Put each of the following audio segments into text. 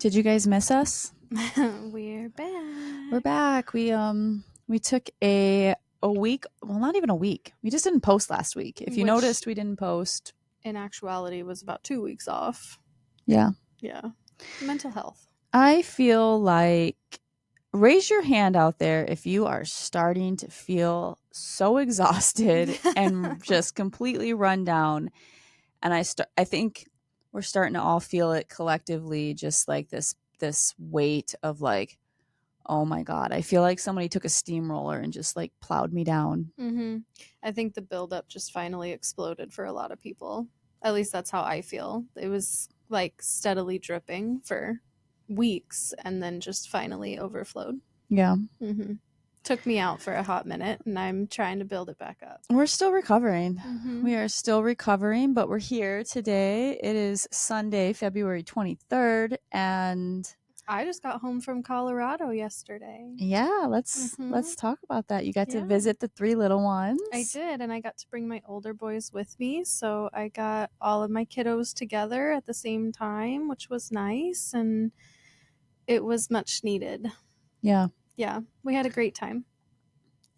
Did you guys miss us? We're We're back. back. We took a week, well not even a week. We just didn't post last week. If you Which, noticed, we didn't post. in actuality, was about 2 weeks off. Yeah. Yeah. Mental health. I feel like raise your hand out there if you are starting to feel so exhausted and just completely run down. And I think we're starting to all feel it collectively, just like this weight of like, oh my God, I feel like somebody took a steamroller and just like plowed me down. hmm I think the buildup just finally exploded for a lot of people. At least that's how I feel. It was like steadily dripping for weeks and then just finally overflowed. Yeah. hmm Took me out for a hot minute and I'm trying to build it back up. We're still recovering. hmm We are still recovering, but we're here today. It is Sunday, February 23rd, and I just got home from Colorado yesterday. yeah, hmm let's talk about that. You got to Yeah. visit the three little I ones. did, and I got to bring my older boys with me. So I got all of my kiddos together at the same time, which was nice, and it was much needed. Yeah. Yeah, we had a great time.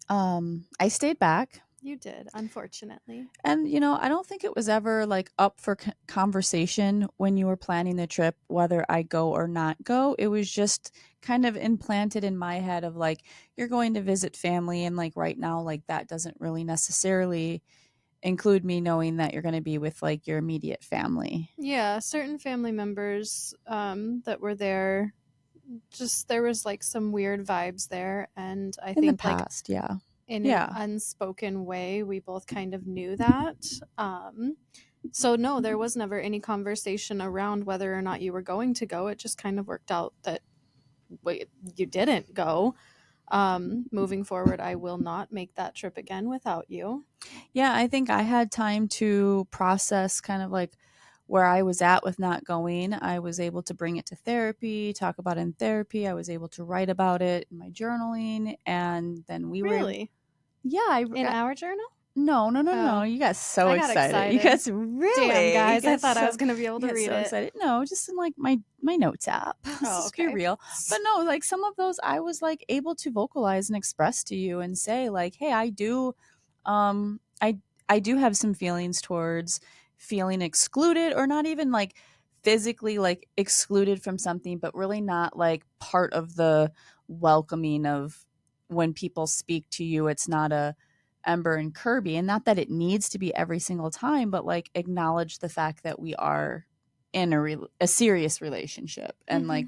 I stayed back. You did, unfortunately. And, I don't think it was ever like up for conversation when you were planning the trip, whether I go or not go. It was just kind of implanted in my head of like, you're going to visit family. And like right now, like that doesn't really necessarily include me knowing that you're going to be with like your immediate family Yeah, certain family members that were there, just there was like some weird vibes there, and I in the think like past. Yeah. in an Yeah. unspoken way, we both kind of knew that. So no, there was never any conversation around whether or not you were going to go. It just kind of worked out that wait, you didn't go. Moving forward, I will not make that trip again without you. Yeah. I think I had time to process kind of like where I was at with not going. I was able to bring it to therapy, talk about it in therapy. I was able to write about it in my journaling. And then we were able, Really? yeah, In our journal? no, no, no, no. Oh, You got so I got excited. You excited. got Damn, really, guys, I thought I was going to be able you to got read so it. excited. No, just in like my notes app. Let's Oh, just be okay. real. But no, like some of those I was like able to vocalize and express to you and say like, hey, um, I I do have some feelings towards feeling excluded or not even like physically like excluded from something, but really not like part of the welcoming of when people speak to you. It's not a Ember and Kirby, and not that it needs to be every single time, but like acknowledge the fact that we are in a serious relationship, and Mm-hmm. like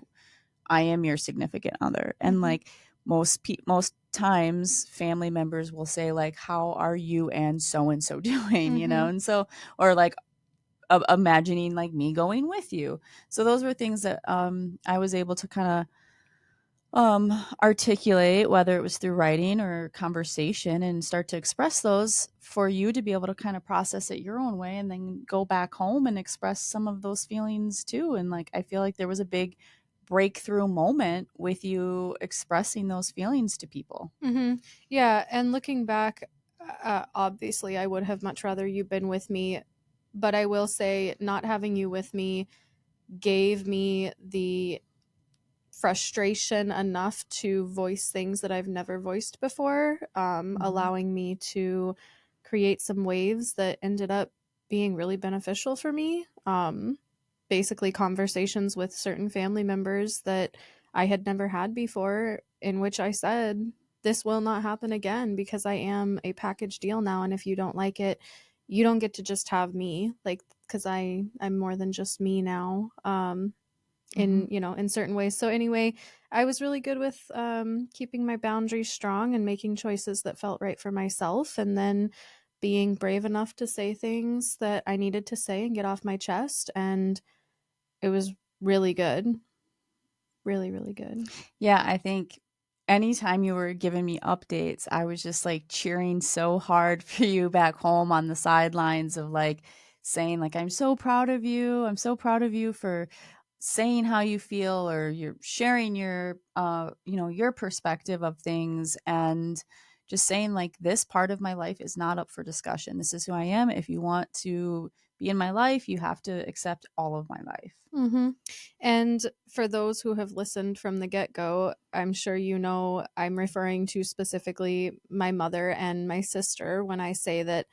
I am your significant other, and Mm-hmm. like most times family members will say like, how are you and so doing, Mm-hmm. and so, or like imagining like me going with you. So those were things that I was able to kind of articulate, whether it was through writing or conversation, and start to express those for you to be able to kind of process it your own way and then go back home and express some of those feelings too. And like I feel like there was a big breakthrough moment with you expressing those feelings to people. Mm-hmm. Yeah, and looking back, obviously, I would have much rather you been with me, but I will say, not having you with me gave me the frustration enough to voice things that I've never voiced before, Mhm. allowing me to create some waves that ended up being really beneficial for me. Basically, conversations with certain family members that I had never had before, in which I said, this will not happen again because I am a package deal now. And if you don't like it, you don't get to just have me, like, because I'm more than just me now. Mhm. In certain ways. So anyway, I was really good with keeping my boundaries strong and making choices that felt right for myself, and then being brave enough to say things that I needed to say and get off my chest. And it was really good, really, really good. Yeah, I think anytime you were giving me updates, I was just like cheering so hard for you back home on the sidelines of like saying like I'm so proud of you. I'm so proud of you for saying how you feel, or you're sharing your your perspective of things, and just saying like this part of my life is not up for discussion. This is who I am. If you want to be in my life, you have to accept all of my life. Mm-hmm. And for those who have listened from the get go, I'm sure you know I'm referring to specifically my mother and my sister when I say that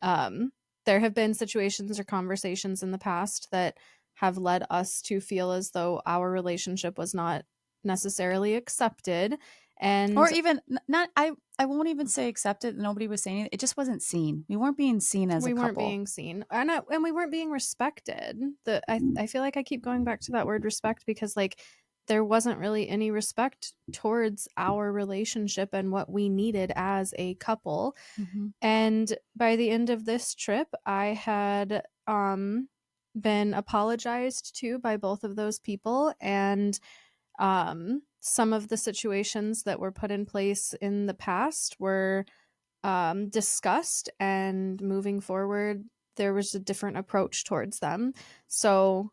um, there have been situations or conversations in the past that have led us to feel as though our relationship was not necessarily accepted. Or And even not I won't even say accepted. Nobody was saying it. It just wasn't seen. We weren't being seen as a we weren't couple. being seen, and we weren't being respected. I feel like I keep going back to that word respect because like there wasn't really any respect towards our relationship and what we needed as a couple. Mm-hmm. And by the end of this trip I had been apologized to by both of those people, and some of the situations that were put in place in the past were discussed, and moving forward, there was a different approach towards them. So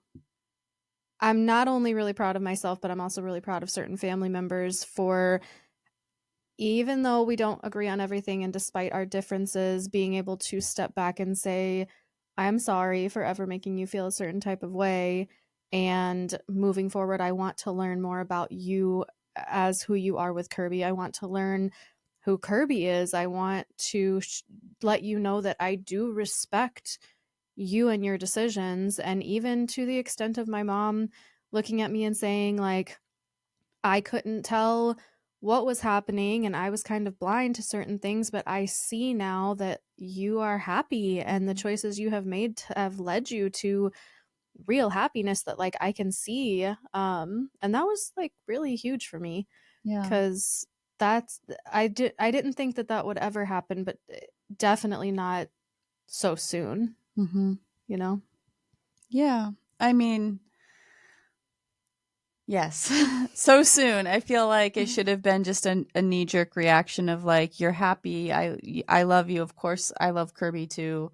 I'm not only really proud of myself, but I'm also really proud of certain family members for, even though we don't agree on everything and despite our differences, being able to step back and say, I'm sorry for ever making you feel a certain type of way. And moving forward, I want to learn more about you as who you are with Kirby. I want to learn who Kirby is. I want to let you know that I do respect you and your decisions. And even to the extent of my mom looking at me and saying, like, I couldn't tell what was happening and I was kind of blind to certain things, but I see now that you are happy and the Mm-hmm. choices you have made have led you to real happiness that like I can see. And that was like really huge for me Yeah. cuz that's I didn't think that that would ever happen, but definitely not so soon, Mm-hmm. you know. Yeah. I mean, yes. So soon. I feel like it should have been just a knee jerk reaction of like, you're happy. I love you. Of course, I love Kirby too.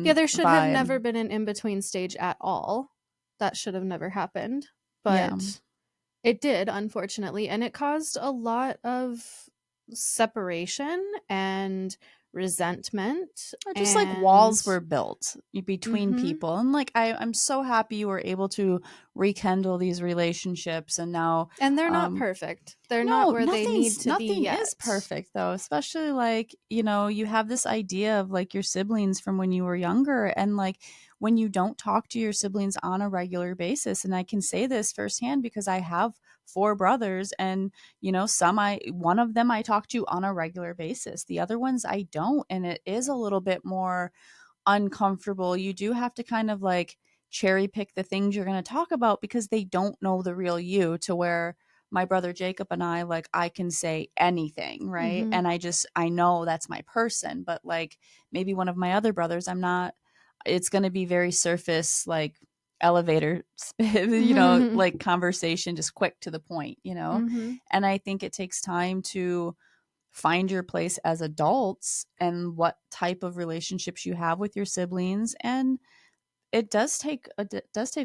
Yeah, there should have never Vibe. been an in between stage at all. That should have never happened. Yeah. But it did, unfortunately, and it caused a lot of separation and resentment. Or just like And walls were built between mhm. people. And like, I'm so happy you were able to rekindle these relationships. And now, And they're not um, perfect. They're not no, where they need to be nothing is yet. perfect though, especially like, you have this idea of like your siblings from when you were younger and like when you don't talk to your siblings on a regular basis. And I can say this firsthand because I have four brothers and some I one of them I talk to on a regular basis. The other ones I don't, and it is a little bit more uncomfortable. You do have to kind of like cherry pick the things you're going to talk about because they don't know the real you, to where my brother Jacob and I, like, I can say anything, right? Mhm. And I know that's my person, but like maybe one of my other brothers, I'm not, it's going to be very surface, like elevator, like conversation, just quick to the point. Mhm. And I think it takes time to find your place as adults and what type of relationships you have with your siblings, and it does take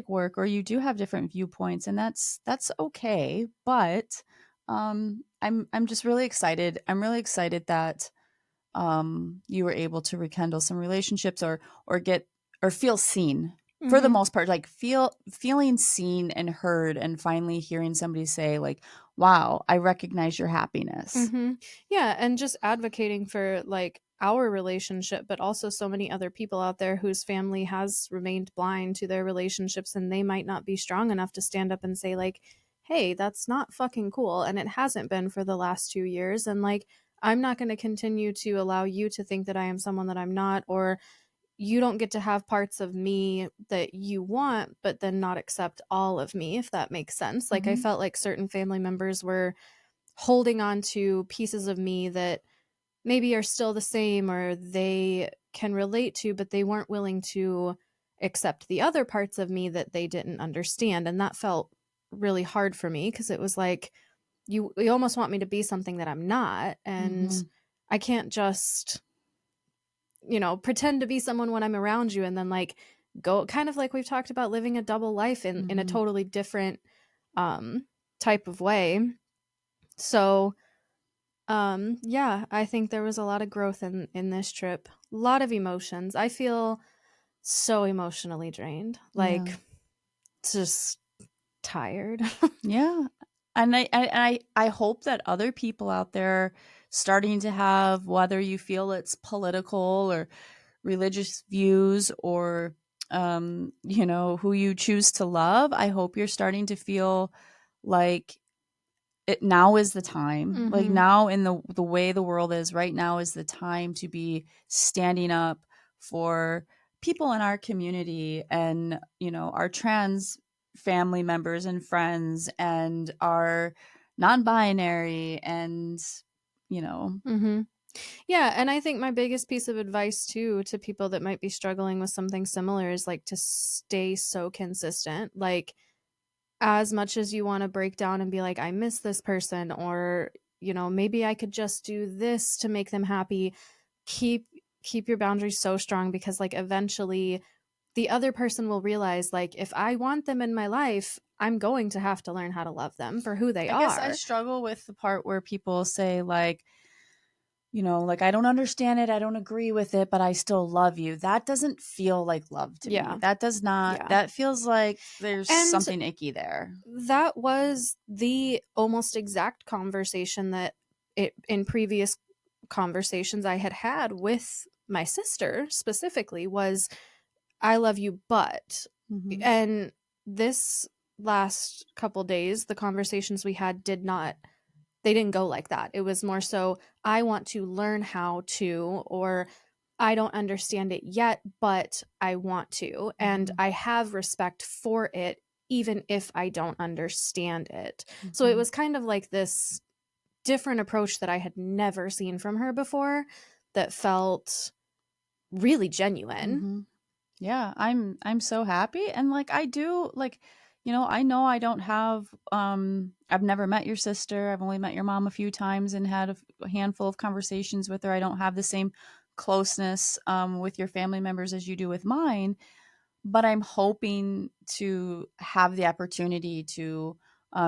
work, or you do have different viewpoints, and that's okay. But I'm just really excited. I'm really excited that you were able to rekindle some relationships, or get or feel seen, for the Mhm. most part, like feeling seen and heard, and finally hearing somebody say like, wow, I recognize your happiness. Mhm. Yeah, and just advocating for like our relationship, but also so many other people out there whose family has remained blind to their relationships and they might not be strong enough to stand up and say like, "Hey, that's not fucking cool." And it hasn't been for the last 2 years, and like I'm not going to continue to allow you to think that I am someone that I'm not, or you don't get to have parts of me that you want but then not accept all of me, if that makes sense. Like I Hmm. felt like certain family members were holding on to pieces of me that maybe are still the same or they can relate to, but they weren't willing to accept the other parts of me that they didn't understand. And that felt really hard for me because it was like, you almost want me to be something that I'm not. And Hmm. I can't just, pretend to be someone when I'm around you and then like go kind of like we've talked about living a double life in a Hmm. totally different um, type of way. So yeah, I think there was a lot of growth in this trip. A lot of emotions. I feel so emotionally drained. Yeah. Like, just tired. Yeah. And I hope that other people out there starting to have, whether you feel it's political or religious views or who you choose to love, I hope you're starting to feel like it now is the time. Like Mhm. now in the way the world is right now is the time to be standing up for people in our community and, our trans family members and friends and our non-binary and, you know. Mhm. Yeah, and I think my biggest piece of advice too to people that might be struggling with something similar is like to stay so consistent. Like, as much as you want to break down and be like, I miss this person, or, maybe I could just do this to make them happy, keep keep your boundaries so strong, because like eventually the other person will realize, like, if I want them in my life, I'm going to have to learn how to love them for who they I guess I are. struggle with the part where people say like, like, I don't understand it, I don't agree with it, but I still love you. That doesn't feel like love to me. Yeah. That does not, Yeah. that feels like there's And something icky there. that was the almost exact conversation that in previous conversations I had had with my sister specifically was, I love you, but. Hmm. And this last couple days, the conversations we had they didn't go like that. It was more so, I want to learn how to, or I don't understand it yet, but I want to. And Hmm. I have respect for it, even if I don't understand it. So it Hmm. was kind of like this different approach that I had never seen from her before, that felt really genuine. Hmm. Yeah, I'm so happy, and like I do like, I know I don't have I've never met your sister. I've only met your mom a few times and had a handful of conversations with her. I don't have the same closeness with your family members as you do with mine, but I'm hoping to have the opportunity to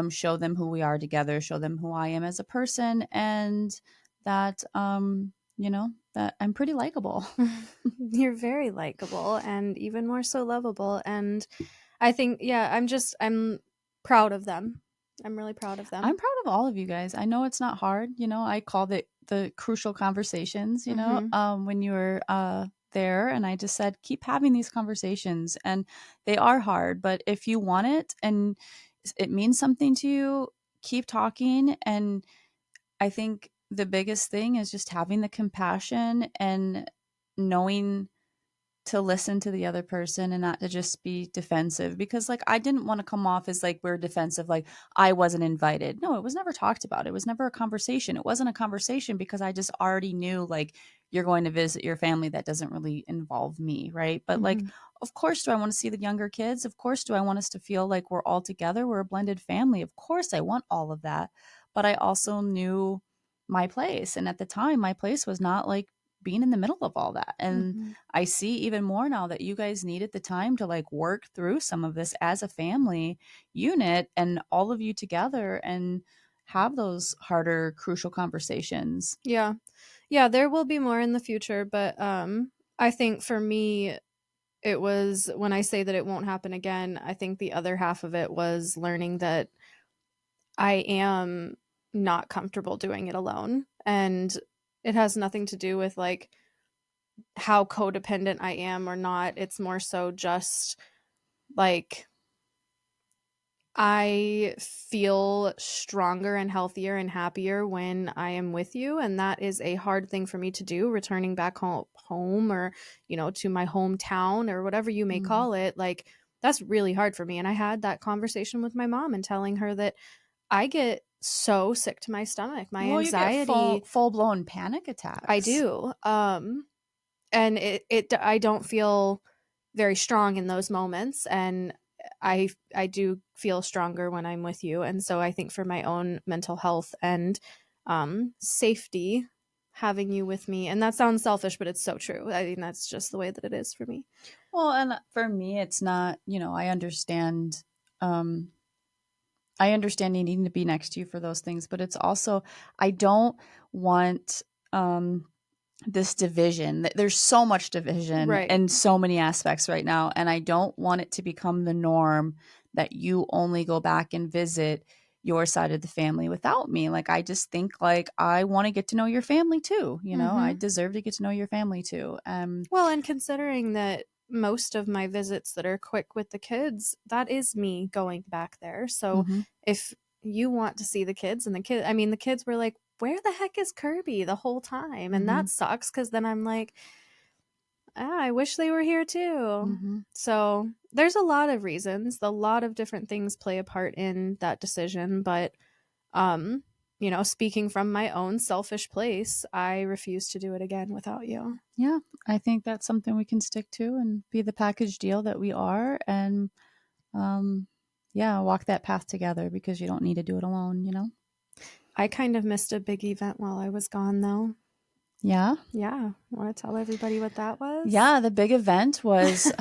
show them who we are together, show them who I am as a person, and that that I'm pretty likable. You're very likable and even more so lovable. And I think, yeah, I'm proud of them. I'm really proud of them. I'm proud of all of you guys. I know it's not hard. I called it the crucial conversations, Hmm. when you were there. And I just said, keep having these conversations. And they are hard, but if you want it and it means something to you, keep talking. And I think the biggest thing is just having the compassion and knowing to listen to the other person and not to just be defensive, because like I didn't want to come off as like we're defensive, like I wasn't invited. No, it was never talked about. It was never a conversation. It wasn't a conversation because I just already knew like you're going to visit your family, that doesn't really involve me, right? But like Hmm. of course do I want to see the younger kids, of course do I want us to feel like we're all together, we're a blended family, of course I want all of that. But I also knew my place, and at the time my place was not like being in the middle of all that. And Hmm. I see even more now that you guys needed the time to like work through some of this as a family unit and all of you together and have those harder, crucial conversations. Yeah. Yeah, there will be more in the future, but I think for me, it was, when I say that it won't happen again, I think the other half of it was learning that I am not comfortable doing it alone. And it has nothing to do with like how codependent I am or not. It's more so just like, I feel stronger and healthier and happier when I am with you. And that is a hard thing for me to do, returning back home, or, to my hometown, or whatever you may Mm. call it. Like, that's really hard for me. And I had that conversation with my mom and telling her that I get so sick to my stomach. My Well, you get anxiety, full blown panic I attacks. do. And I don't feel very strong in those moments, and I do feel stronger when I'm with you. And so I think for my own mental health and safety, having you with me, and that sounds selfish, but it's so true. I mean, that's just the way that it is for me. Well, and for me, it's not, um, I understand needing to be next to you for those things, but it's also, I don't want, um, this division. There's so much division Right. in so many aspects right now, and I don't want it to become the norm that you only go back and visit your side of the family without me. Like, I just think like I want to get to know your family too. You know, I Mhm. deserve to get to know your family too. Well, and considering that most of my visits that are quick with the kids, that is me going back there. So hmm if you want to see the kids and the kid, I mean, the kids were like, "Where the heck is Kirby the whole time?" And hmm that sucks because then I'm like, ah, I wish they were here too. hmm So there's a lot of reasons. A lot of different things play a part in that decision. But, um, speaking from my own selfish place, I refuse to do it again without you. Yeah, I think that's something we can stick to and be the package deal that we are, and um, yeah, walk that path together because you don't need to do it alone. You know. I kind of missed a big event while I was gone, though. Yeah. Yeah. Want to tell everybody what that was? Yeah, the big event was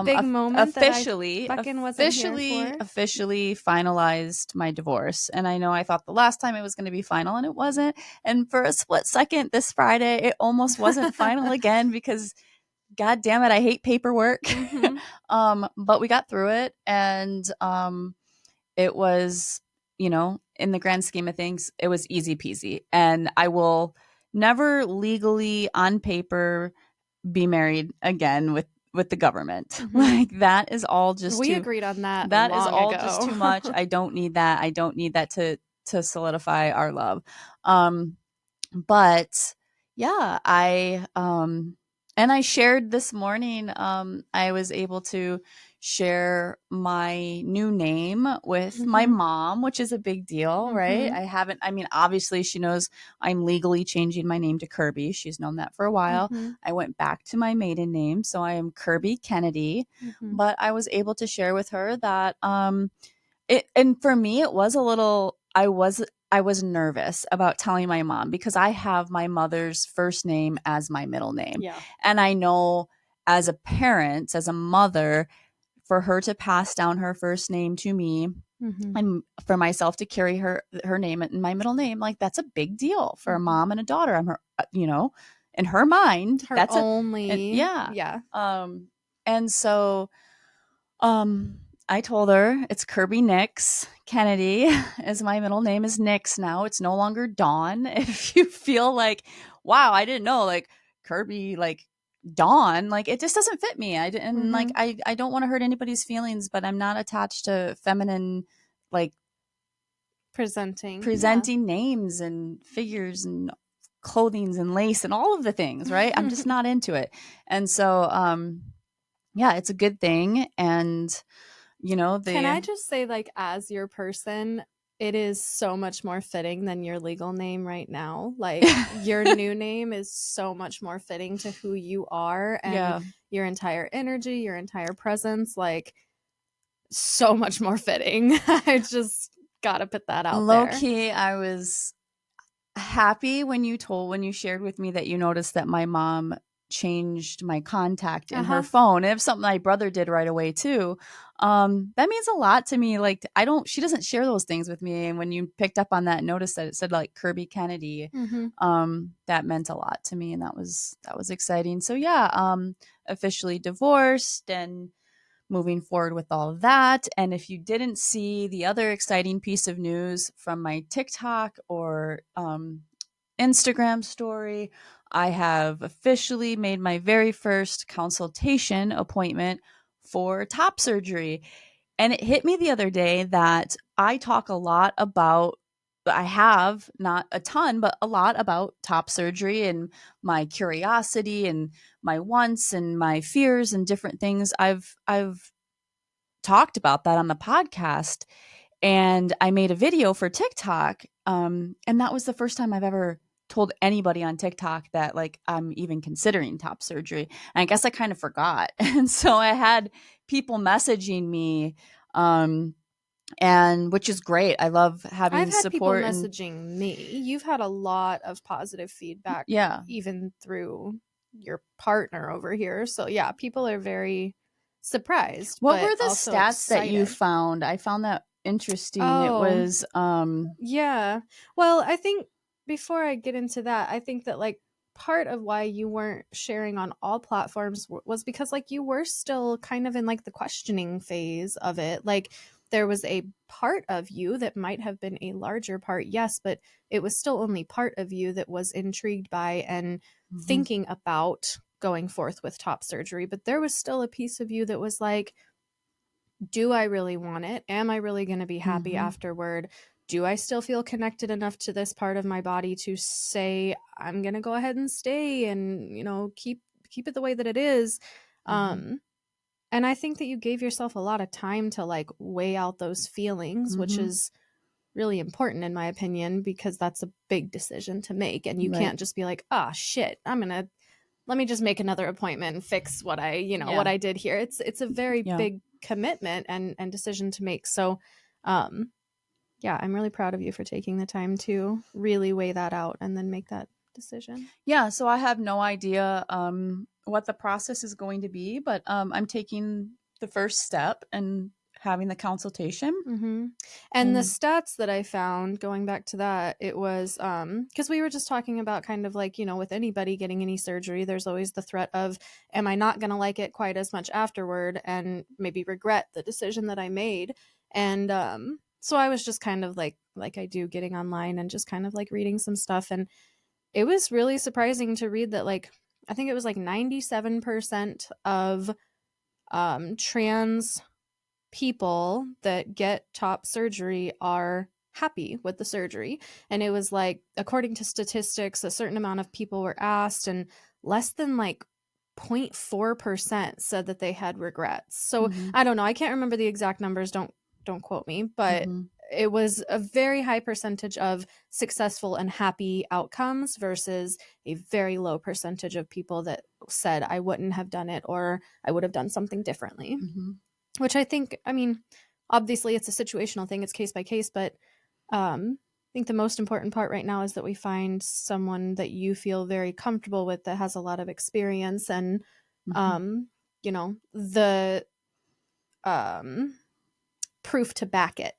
Big moment that I officially, fucking wasn't here officially, for. officially finalized my divorce. And I know I thought the last time it was going to be final and it wasn't. And for a split second this Friday, it almost wasn't final again because God damn it, I hate paperwork. Mm-hmm. But we got through it, and it was, in the grand scheme of things, it was easy peasy. And I will never legally on paper be married again with the government. Mm-hmm. Like that is all just We too agreed on that that is long all just too much. ago. I don't need that. I don't need that to solidify our love. Um but yeah, and I shared this morning, I was able to share my new name with my Mm-hmm. mom, which is a big deal, right? Mm-hmm. I mean, obviously she knows I'm legally changing my name to Kirby. She's known that for a while. Mm-hmm. I went back to my maiden name, so I am Kirby Kennedy, Mm-hmm. but I was able to share with her that it, and for me it was a little, I was nervous about telling my mom because I have my mother's first name as my middle name. Yeah. And I know, as a parent, as a mother, for her to pass down her first name to me Mm-hmm. and for myself to carry her name and my middle name, like that's a big deal for a Mm-hmm. mom and a daughter. I'm her, in her mind, Her that's a, and only, yeah. yeah. And so um, I told her it's Kirby Nix Kennedy, as my middle name is Nix now. It's no longer Dawn. If you feel like, wow, I didn't know, like Kirby, like Dawn, like it just doesn't fit me. And like Mm-hmm. I don't want to hurt anybody's feelings, but I'm not attached to feminine, like Presenting, yeah. presenting names and figures and clothings and lace and all of the things, right? I'm just not into it. And so, yeah, it's a good thing. And Can I the just say, like, as your person, it is so much more fitting than your legal name right now. Like, your new name is so much more fitting to who you are and yeah, your entire energy, your entire presence. Like, so much more fitting. I just gotta put that out low there. key, I was happy when you shared with me that you noticed that my mom changed my contact Uh in her huh. phone. And it's something my brother did right away too. That means a lot to me. Like she doesn't share those things with me. And when you picked up on that, notice that it said like Kirby Kennedy, Mm-hmm. that meant a lot to me, and that was exciting. So yeah, officially divorced and moving forward with all of that. And if you didn't see the other exciting piece of news from my TikTok or Instagram story, I have officially made my very first consultation appointment for top surgery. And it hit me the other day that I talk a lot about, I have not a ton, but a lot about top surgery and my curiosity and my wants and my fears and different things. I've talked about that on the podcast, and I made a video for TikTok. And that was the first time I've ever told anybody on TikTok that like I'm even considering top surgery. And I guess I kind of forgot. And so I had people messaging me, um, and which is great. I love I've having had people support and messaging me. You've had a lot of positive feedback, yeah. even through your partner over here. So, yeah, people are very surprised, What but were the also stats that you excited. found? I found that interesting. It Oh, was yeah. Well, I think before I get into that, I think that, like, part of why you weren't sharing on all platforms was because like you were still kind of in like the questioning phase of it. Like there was a part of you that might have been a larger part, yes, but it was still only part of you that was intrigued by and Mm-hmm. thinking about going forth with top surgery. But there was still a piece of you that was like, do I really want it? Am I really going to be happy Mm-hmm. afterward? Do I still feel connected enough to this part of my body to say I'm going to go ahead and stay and, keep it the way that it is? Mm-hmm. Um and I think that you gave yourself a lot of time to like weigh out those feelings, which Mm-hmm. is really important in my opinion because that's a big decision to make and you Right. can't just be like, "Ah, shit, let me just make another appointment and fix what Yeah. I did here." It's a very Yeah. big commitment and decision to make. So, um, yeah, I'm really proud of you for taking the time to really weigh that out and then make that decision. Yeah. So I have no idea what the process is going to be, but I'm taking the first step and having the consultation. Mm-hmm. And the And stats that I found, going back to that, it was because we were just talking about kind of like, with anybody getting any surgery, there's always the threat of, am I not going to like it quite as much afterward and maybe regret the decision that I made? And so I was just kind of like I do, getting online and just kind of like reading some stuff. And it was really surprising to read that, like, I think it was like 97% of trans people that get top surgery are happy with the surgery. And it was like, according to statistics, a certain amount of people were asked, and less than like 0.4% said that they had regrets. So mm-hmm. I don't know. I can't remember the exact numbers. Don't quote me, but Mm-hmm. it was a very high percentage of successful and happy outcomes versus a very low percentage of people that said I wouldn't have done it or I would have done something differently, Mm-hmm. which I think, I mean, obviously it's a situational thing, it's case by case, but I think the most important part right now is that we find someone that you feel very comfortable with that has a lot of experience and, Mm-hmm. um, the um, proof to back it.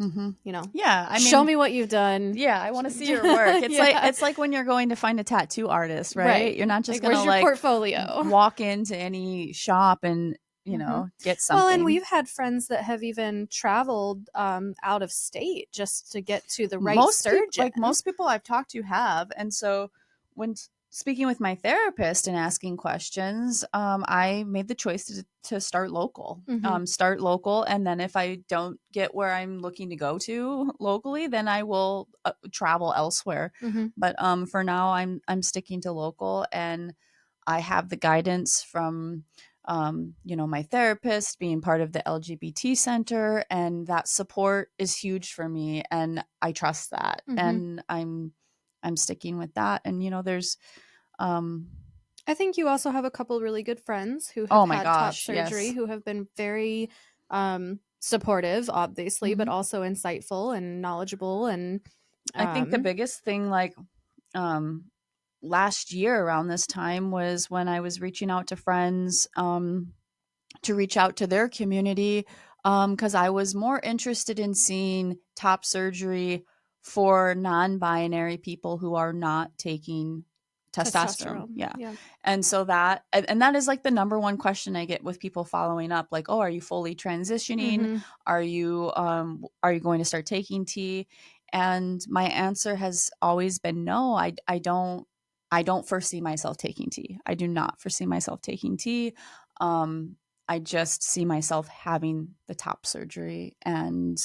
Mm-hmm. You know, Yeah. I show mean, me what you've done. yeah, I want to see your work. Yeah, It's like when you're going to find a tattoo artist, right? right. You're not just Like, going to where's your like portfolio? walk into any shop and, Hmm. get Well, and something. we've had friends that have even traveled out of state just to get to the right Most surgeon. people I've talked to have. And so when speaking with my therapist and asking questions, I made the choice to Hmm. start local. And then if I don't get where I'm looking to go to locally, then I will travel elsewhere. Hmm. But for now, I'm sticking to local, and I have the guidance from my therapist, being part of the LGBT center, and that support is huge for me, and I trust that, Hmm. and I'm sticking with that. And there's um I think you also have a couple really good friends who have oh my had top gosh, surgery yes. who have been very supportive, obviously, but Hmm. also insightful and knowledgeable. And I think the um, biggest thing, like, um last year around this time, was when I was reaching out to friends, to reach out to their community, because I was more interested in seeing top surgery for non-binary people who are not taking testosterone. testosterone. Yeah. Yeah. And so and that is like the number one question I get with people following up, like, oh, are you fully transitioning? Hmm. Are you going to start taking tea? And my answer has always been no. I don't foresee myself taking tea. I do not foresee myself taking tea. Um, I just see myself having the top surgery, and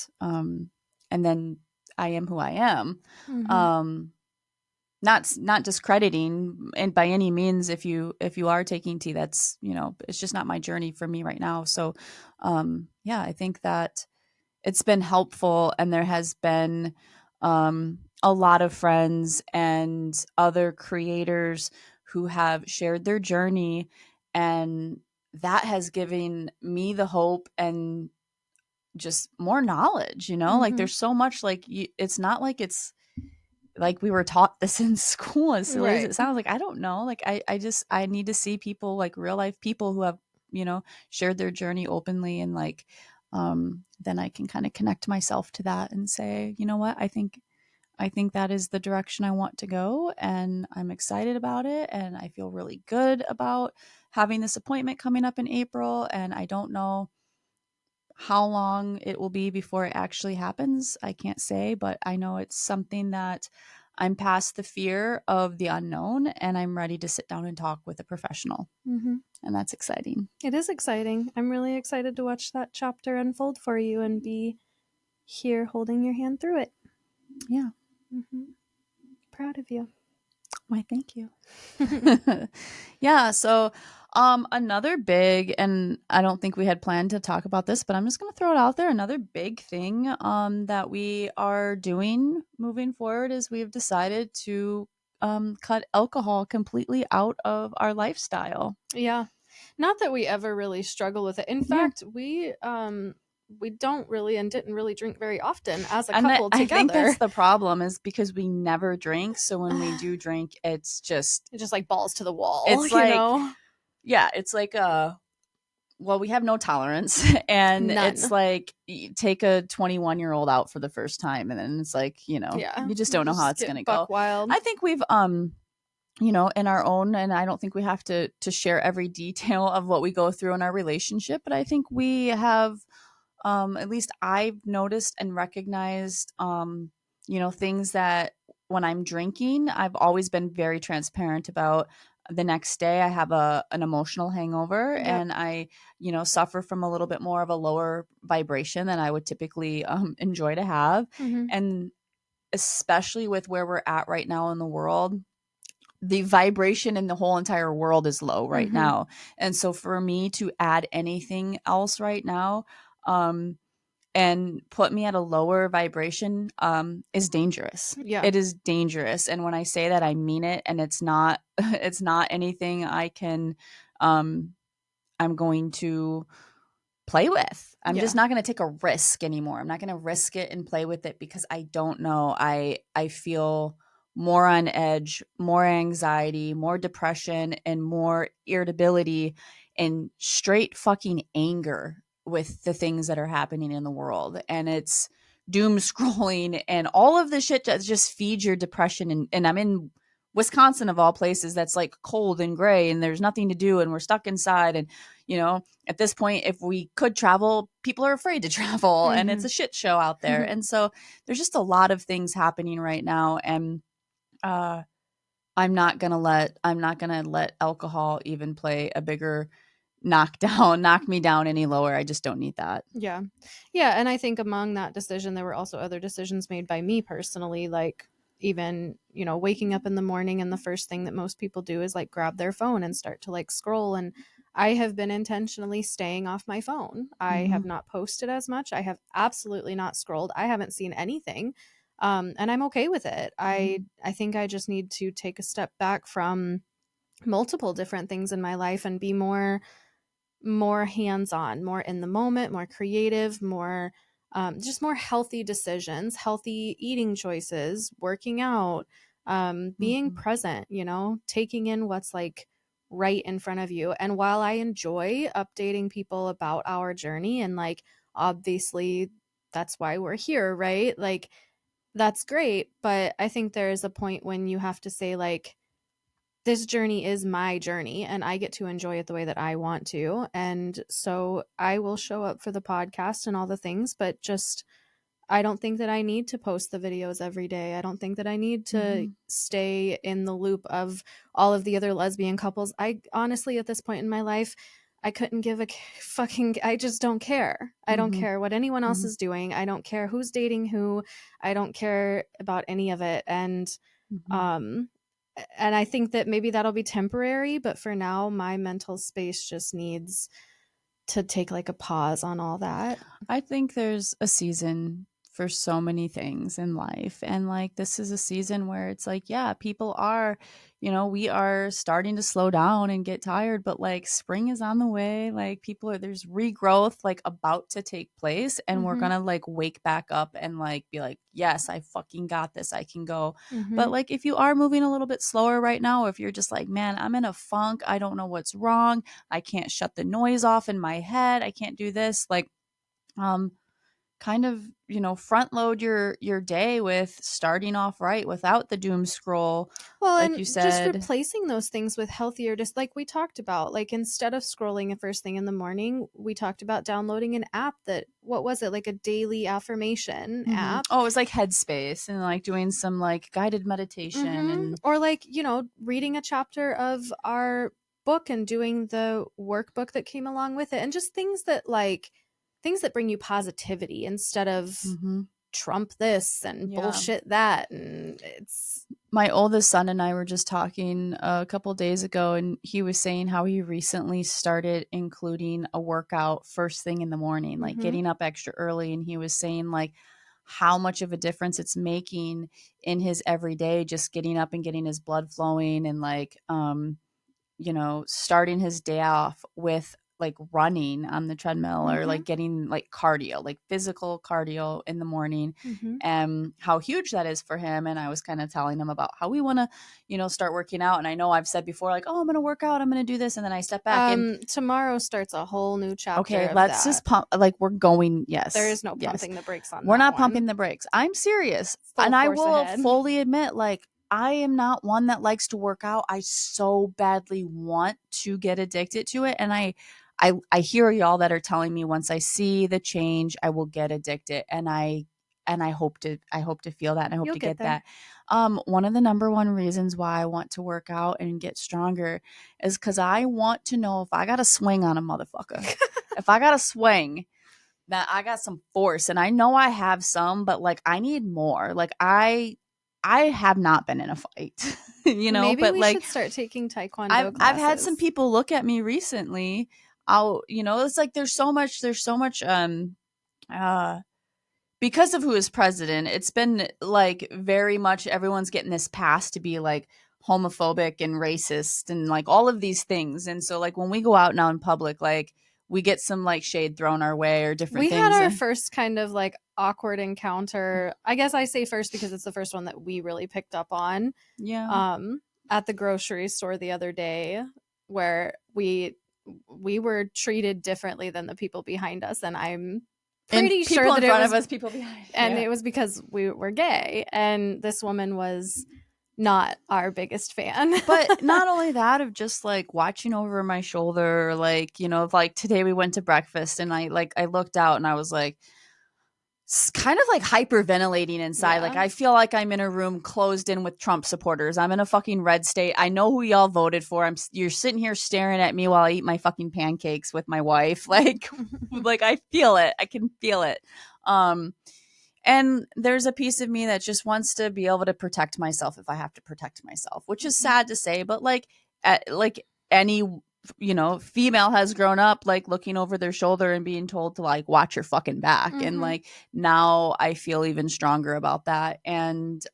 then I am who I am. Hmm. Um, not discrediting and by any means, if you are taking tea, that's, it's just not my journey for me right now. So yeah, I think that it's been helpful, and there has been a lot of friends and other creators who have shared their journey, and that has given me the hope and just more knowledge, like Hmm. there's so much, like, it's not like it's like we were taught this in school, as silly as Right. it sounds. Like, I don't know, like, I need to see people, like real life people who have, shared their journey openly, and like then I can kind of connect myself to that and say, you know what, I think I think that is the direction I want to go, and I'm excited about it, and I feel really good about having this appointment coming up in April, and I don't know how long it will be before it actually happens. I can't say, but I know it's something that I'm past the fear of the unknown, and I'm ready to sit down and talk with a professional, Mm-hmm. and that's exciting. It is exciting. I'm really excited to watch that chapter unfold for you and be here holding your hand through it. Yeah. Mm-hmm. Proud of you. Why, thank you. Yeah, so another big, and I don't think we had planned to talk about this, but I'm just going to throw it out there. Another big thing that we are doing moving forward is we've decided to cut alcohol completely out of our lifestyle. Yeah. Not that we ever really struggle with it. In Yeah. fact, we don't really and didn't really drink very often as a And couple I think together. that's the problem, is because we never drink. So when we do drink, it's just, It's just like balls to the wall, it's you like, know? yeah, it's like a, well, we have no tolerance. And it's None. like, take a 21-year-old out for the first time, and then it's like, Yeah. you just You don't know how just it's going to get go. buck wild. I think we've in our own, and I don't think we have to share every detail of what we go through in our relationship, but I think we have, at least I've noticed and recognized, things that when I'm drinking, I've always been very transparent about. The next day, I have an emotional hangover, Yep. and I, suffer from a little bit more of a lower vibration than I would typically enjoy to have. Mm-hmm. And especially with where we're at right now in the world, the vibration in the whole entire world is low right Mm-hmm. now. And so for me to add anything else right now, and put me at a lower vibration, is dangerous. Yeah. It is dangerous, and when I say that, I mean it. And it's not it's not anything I can, I'm going to play with. I'm just Yeah. not going to take a risk anymore. I'm not going to risk it and play with it, because I don't know. I feel more on edge, more anxiety, more depression, and more irritability, and straight fucking anger with the things that are happening in the world. And it's doom scrolling and all of the shit that just feeds your depression. And I'm in Wisconsin, of all places, that's like cold and gray, and there's nothing to do, and we're stuck inside. And at this point, if we could travel, people are afraid to travel, and it's Mm-hmm. a shit show out there. And so there's just a lot of things happening right now. And uh, I'm not gonna let alcohol even play a bigger knock me down any lower. I just don't need that. Yeah. Yeah, and I think among that decision there were also other decisions made by me personally, like even, waking up in the morning and the first thing that most people do is like grab their phone and start to like scroll, and I have been intentionally staying off my phone. I have Hmm. not posted as much. I have absolutely not scrolled. I haven't seen anything. And I'm okay with it. I think I just need to take a step back from multiple different things in my life and be more hands-on, more in the moment, more creative, more just more healthy decisions, healthy eating choices, working out, being Hmm. present, taking in what's like right in front of you. And while I enjoy updating people about our journey, and like obviously that's why we're here, right? Like that's great, but I think there's a point when you have to say like, this journey is my journey and I get to enjoy it the way that I want to. And so I will show up for the podcast and all the things, but just I don't think that I need to post the videos every day. I don't think that I need to Hmm. stay in the loop of all of the other lesbian couples. I honestly, at this point in my life, I couldn't give a fucking, I just don't care. I don't Hmm. care what anyone else Hmm. is doing. I don't care who's dating who. I don't care about any of it. Hmm. Um, and I think that maybe that'll be temporary, but for now, my mental space just needs to take like a pause on all that. I think there's a season for so many things in life. And like, this is a season where it's like, yeah, people are, we are starting to slow down and get tired, but like spring is on the way. Like, there's regrowth like about to take place. And we're Mm-hmm. going to like wake back up and like be like, yes, I fucking got this. I can go. Mm-hmm. But like, if you are moving a little bit slower right now, if you're just like, man, I'm in a funk, I don't know what's wrong, I can't shut the noise off in my head, I can't do this, like, um kind of, front load your day with starting off right without the doom scroll, Well, like you and just said. replacing those things with healthier, just like we talked about, like instead of scrolling the first thing in the morning, we talked about downloading an app that, what was it, like a daily affirmation app. Oh, it was like Headspace and like doing some like guided meditation and Or like, reading a chapter of our book and doing the workbook that came along with it, and just things that bring you positivity instead of mhm. Trump this and Yeah. bullshit that. And it's, My oldest son and I were just talking a couple days ago, and he was saying how he recently started including a workout first thing in the morning, like mm-hmm, getting up extra early. And he was saying, like, how much of a difference it's making in his everyday, just getting up and getting his blood flowing and, like, starting his day off with like running on the treadmill or mm-hmm, like getting like cardio, like physical cardio in the morning, mm-hmm. and how huge that is for him. And I was kind of telling him about how we want to, start working out. And I know I've said before, like, oh, I'm going to work out, I'm going to do this. And then I step back and, Tomorrow starts a whole new chapter okay, of let's that. just pump. Like, we're going, There yes, is no yes. pumping the brakes on We're that not one. pumping the brakes. I'm serious. Full And I force will ahead. fully admit, like, I am not one that likes to work out. I so badly want to get addicted to it. And I hear y'all that are telling me once I see the change, I will get addicted. And I hope to feel that, and I hope You'll to get get there. that. One of the number one reasons why I want to work out and get stronger is because I want to know if I got a swing on a motherfucker. If I got a swing, that I got some force, and I know I have some, but like I need more. Like I have not been in a fight, Maybe but we like should start taking I've taekwondo I've had some classes. people look at me recently. It's like there's so much uh because of who is president, it's been like very much everyone's getting this pass to be like homophobic and racist and like all of these things. And so like when we go out now in public, like we get some like shade thrown our way or different We had things. our first kind of like awkward encounter. I guess I say first because it's the first one that we really picked up on, Yeah. um, at the grocery store the other day, where we were treated differently than the people behind us, and I'm And pretty sure people in that it front of was, us, people behind. and Yeah. it was because we were gay, and this woman was not our biggest fan. But not only that, of just like watching over my shoulder, like, like today we went to breakfast and I looked out and I was like, kind of like hyperventilating inside. Like Yeah. I feel like I'm in a room closed in with Trump supporters. I'm in a fucking red state. I know who y'all voted for. You're sitting here staring at me while I eat my fucking pancakes with my wife. Like I feel it. I can feel it. Um and there's a piece of me that just wants to be able to protect myself if I have to protect myself, which is sad to say, but like any female has grown up like looking over their shoulder and being told to like watch your fucking back. And Mm-hmm. like now I feel even stronger about that. And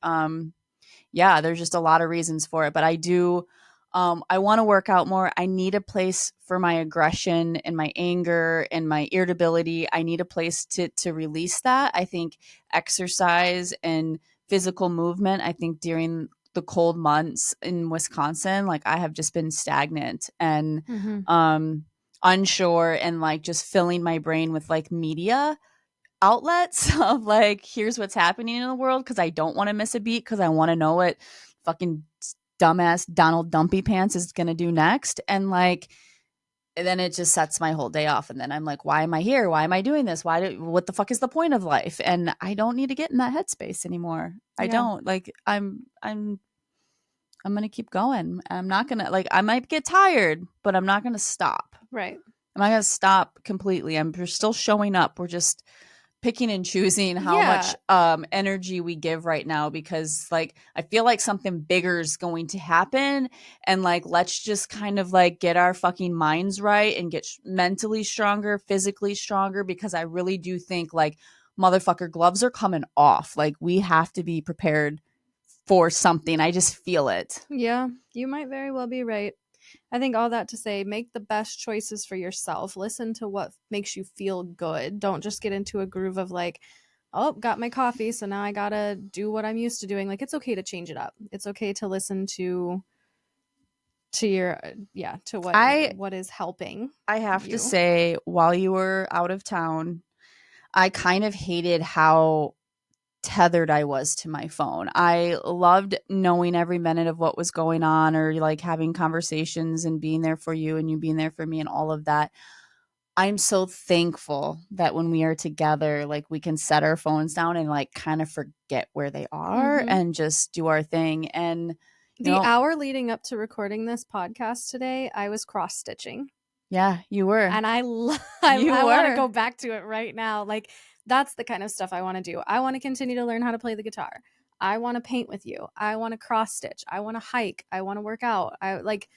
yeah, there's just a lot of reasons for it, but I want to work out more. I need a place for my aggression and my anger and my irritability. I need a place to release that. I think exercise and physical movement, I think during the cold months in Wisconsin, like I have just been stagnant and Mm-hmm. um unsure, and like just filling my brain with like media outlets of like here's what's happening in the world, because I don't want to miss a beat, because I want to know what fucking dumbass Donald Dumpy Pants is gonna do next. And then it just sets my whole day off, and then I'm like, why am I here? Why am I doing this? What the fuck is the point of life? And I don't need to get in that headspace anymore. I Yeah. don't. Like I'm gonna keep going. I'm not gonna, like, I might get tired, but I'm not gonna stop. Right. I'm not gonna stop completely. We're still showing up. We're just picking and choosing how much Yeah. energy we give right now, because like I feel like something bigger is going to happen, and like let's just kind of like get our fucking minds right and get mentally stronger, physically stronger, because I really do think like motherfucker gloves are coming off. Like we have to be prepared for something. I just feel it. Yeah. You might very well be right. I think all that to say, make the best choices for yourself. Listen to what makes you feel good. Don't just get into a groove of like, oh, got my coffee, so now I gotta do what I'm used to doing. Like, it's okay to change it up. It's okay to listen to your, yeah, to I what is helping I have to you. say, while you were out of town, I kind of hated how tethered I was to my phone. I loved knowing every minute of what was going on, or like having conversations and being there for you and you being there for me and all of that. I'm so thankful that when we are together, like we can set our phones down and like kind of forget where they are Mm-hmm. and just do our thing. And, you The know, hour leading up to recording this podcast today, I was cross stitching. yeah, you were. And You I want to were. go back to it right now. Like that's the kind of stuff I want to do. I want to continue to learn how to play the guitar. I want to paint with you. I want to cross stitch. I want to hike. I want to work out. I like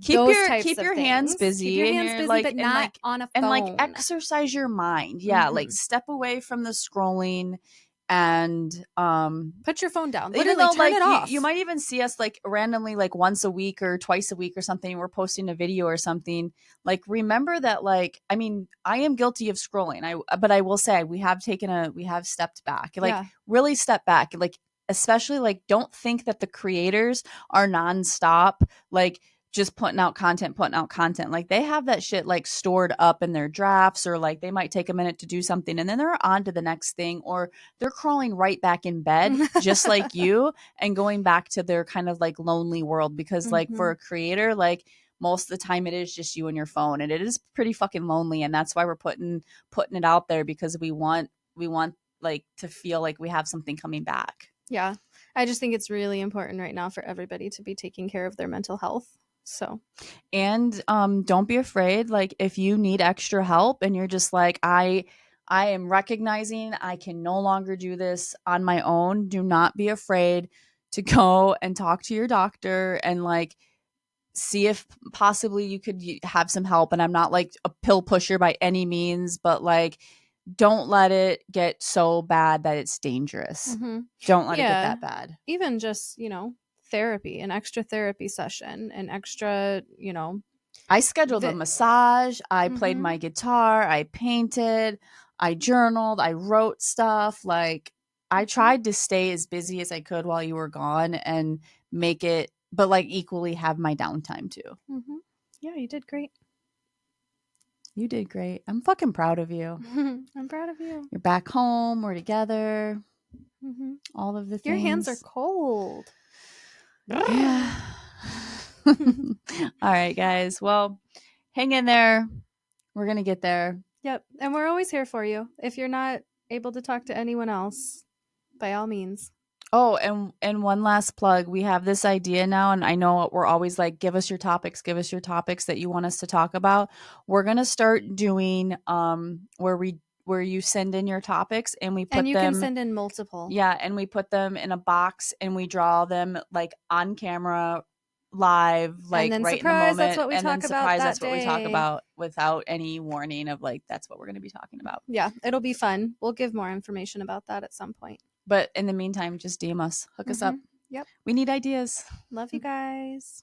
those types Keep of your hands things. Keep your busy, and hands you're busy, like but not on a and like phone. exercise your mind. Yeah, like Mm-hmm. step away from the scrolling. And Put your phone down. even Literally though turn like it you off. might even see us like randomly like once a week or twice a week or something, we're posting a video or something, like remember that, like, I mean, I am guilty of scrolling, but I will say we have stepped back, like Yeah. really stepped back, like especially like don't think that the creators are nonstop, like just putting out content. Like they have that shit like stored up in their drafts, or like they might take a minute to do something and then they're on to the next thing, or they're crawling right back in bed just like you and going back to their kind of like lonely world, because like Mm-hmm. for a creator, like most of the time it is just you and your phone, and it is pretty fucking lonely, and that's why we're putting it out there, because we want like to feel like we have something coming back. Yeah. I just think it's really important right now for everybody to be taking care of their mental health. So, And don't be afraid, like if you need extra help and you're just like, I am recognizing I can no longer do this on my own, do not be afraid to go and talk to your doctor and like see if possibly you could have some help. And I'm not like a pill pusher by any means, but like don't let it get so bad that it's dangerous. mm-hmm. Don't let it get Yeah. that bad. Even just, therapy, an extra therapy session, an extra, I scheduled a vi- massage. I played mm-hmm. my guitar. I painted. I journaled. I wrote stuff. Like, I Mm-hmm. tried to stay as busy as I could while you were gone and make it, but like equally have my downtime too. Mm-hmm. Yeah, you did great. You did great. I'm fucking proud of you. I'm proud of you. You're back home. We're together. Mm-hmm. All of the Your hands are things. cold. Yeah. All right, guys. Well, hang in there. We're going to get there. Yep. And we're always here for you. If you're not able to talk to anyone else, by all means. Oh, and one last plug. We have this idea now, and I know we're always like, give us your topics, that you want us to talk about. We're gonna start doing where you send in your topics and we And put you can them, send in multiple. yeah, and we put them in a box and we draw them like on camera live, And like then right in the surprise, that's moment, what we and then talk about surprise, that that's what we talk day. about without any warning of like that's what we're gonna be talking about. Yeah, it'll be fun. We'll give more information about that at some point. But in the meantime, just DM us, hook us Mm-hmm. up. Yep. We need ideas. Love you guys.